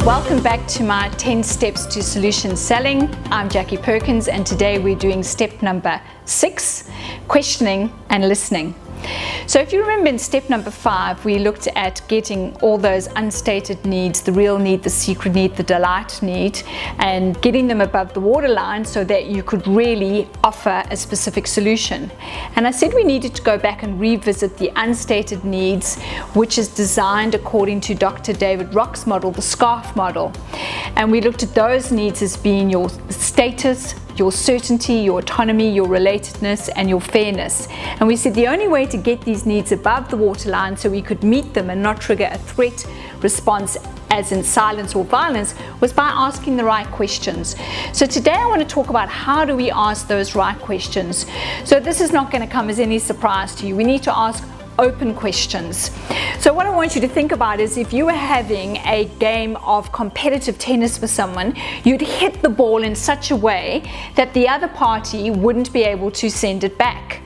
Welcome back to my 10 steps to solution selling. I'm Jackie Perkins, and today we're doing step number 6, questioning and listening. So if you remember in step number 5, we looked at getting all those unstated needs, the real need, the secret need, the delight need, and getting them above the waterline so that you could really offer a specific solution. And I said we needed to go back and revisit the unstated needs, which is designed according to Dr. David Rock's model, the SCARF model. And we looked at those needs as being your status, your certainty, your autonomy, your relatedness, and your fairness. And we said the only way to get these needs above the waterline so we could meet them and not trigger a threat response as in silence or violence was by asking the right questions. So today I want to talk about how do we ask those right questions. So this is not going to come as any surprise to you. We need to ask open questions. So what I want you to think about is if you were having a game of competitive tennis with someone, you'd hit the ball in such a way that the other party wouldn't be able to send it back.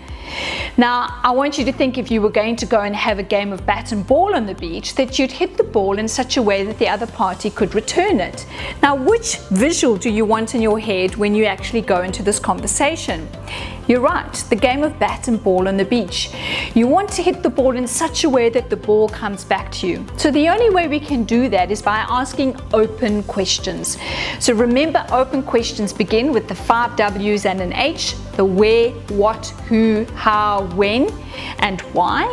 Now, I want you to think if you were going to go and have a game of bat and ball on the beach, that you'd hit the ball in such a way that the other party could return it. Now, which visual do you want in your head when you actually go into this conversation? You're right, the game of bat and ball on the beach. You want to hit the ball in such a way that the ball comes back to you. So the only way we can do that is by asking open questions. So remember, open questions begin with the 5 W's and an H, the where, what, who, how, when, and why.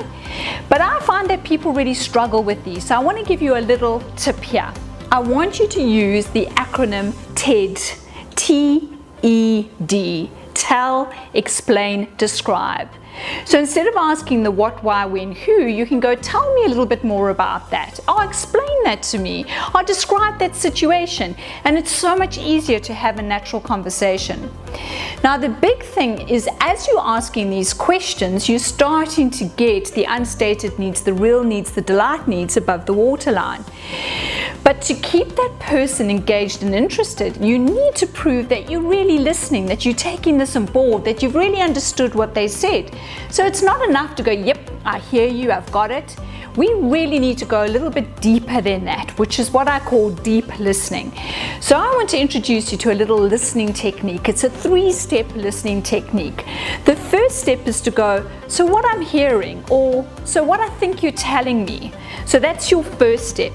But I find that people really struggle with these. So I want to give you a little tip here. I want you to use the acronym TED, T-E-D. Tell, explain, describe. So instead of asking the what, why, when, who, you can go, tell me a little bit more about that. Oh, explain that to me. Or describe that situation. And it's so much easier to have a natural conversation. Now, the big thing is as you're asking these questions, you're starting to get the unstated needs, the real needs, the delight needs above the waterline. But to keep that person engaged and interested, you need to prove that you're really listening, that you're taking this on board, that you've really understood what they said. So it's not enough to go, yep, I hear you, I've got it. We really need to go a little bit deeper than that, which is what I call deep listening. So I want to introduce you to a little listening technique. It's a 3-step listening technique. The first step is to go, so what I'm hearing, or so what I think you're telling me. So that's your first step.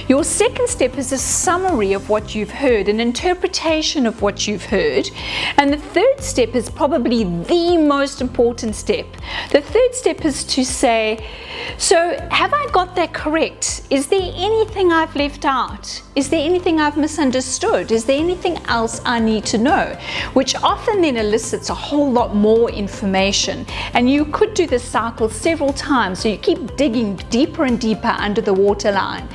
Your second step is a summary of what you've heard, an interpretation of what you've heard. And the third step is probably the most important step. The third step is to say, so have I got that correct? Is there anything I've left out? Is there anything I've misunderstood? Is there anything else I need to know? Which often then elicits a whole lot more information. And you could do this cycle several times, so you keep digging deeper and deeper under the waterline.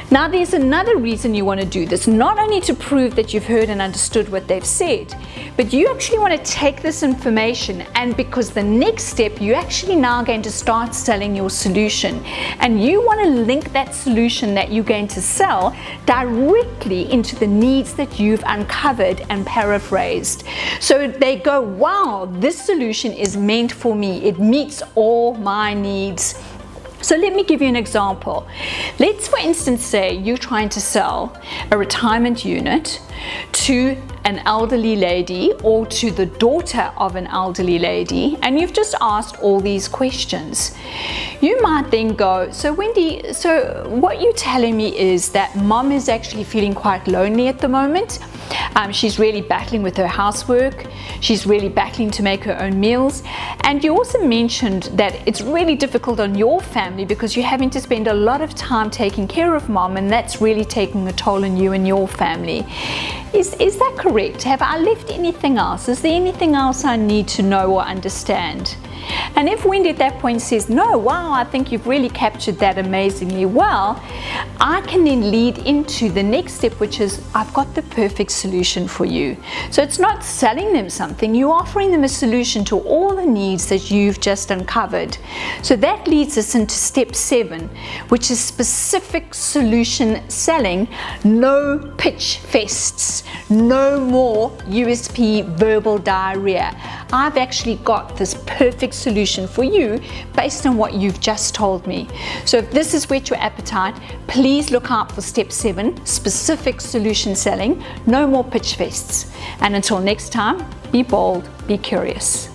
Now, there's another reason you want to do this, not only to prove that you've heard and understood what they've said, but you actually want to take this information, and because the next step, you're actually now going to start selling your solution. And you want to link that solution that you're going to sell directly into the needs that you've uncovered and paraphrased. So they go, wow, this solution is meant for me. It meets all my needs. So let me give you an example. Let's, for instance, say you're trying to sell a retirement unit to an elderly lady or to the daughter of an elderly lady, and you've just asked all these questions. You might then go, so Wendy, so what you're telling me is that mom is actually feeling quite lonely at the moment. She's really battling with her housework. She's really battling to make her own meals. And you also mentioned that it's really difficult on your family because you're having to spend a lot of time taking care of mom, and that's really taking a toll on you and your family. Is that correct? Have I left anything else? Is there anything else I need to know or understand? And if Wendy at that point says, no, wow, I think you've really captured that amazingly well, I can then lead into the next step, which is I've got the perfect solution for you. So it's not selling them something, you're offering them a solution to all the needs that you've just uncovered. So that leads us into step 7, which is specific solution selling. No pitch fests, no more USP verbal diarrhea. I've actually got this perfect perfect solution for you based on what you've just told me. So if this has whet your appetite, please look out for step 7, specific solution selling. No more pitch fests. And until next time, be bold, be curious.